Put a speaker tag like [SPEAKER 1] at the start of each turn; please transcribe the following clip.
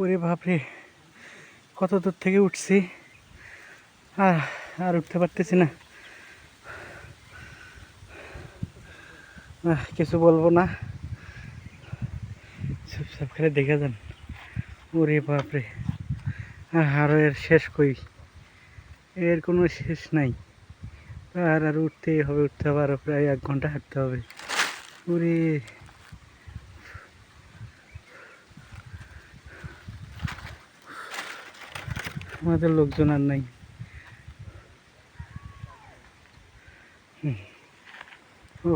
[SPEAKER 1] ওরে বাপরে, কত দূর থেকে উঠছি, আর উঠতে পারতেছি না। কিছু বলবো না, চুপচাপ খেলে দেখে যান। ওরে বাপরে, আরও এর শেষ কই, এর কোনো শেষ নাই। আর উঠতেই হবে, উঠতে হবে, আরও প্রায় 1 ঘন্টা হাঁটতে হবে। ওরে আমাদের লোকজন আর নাই। ও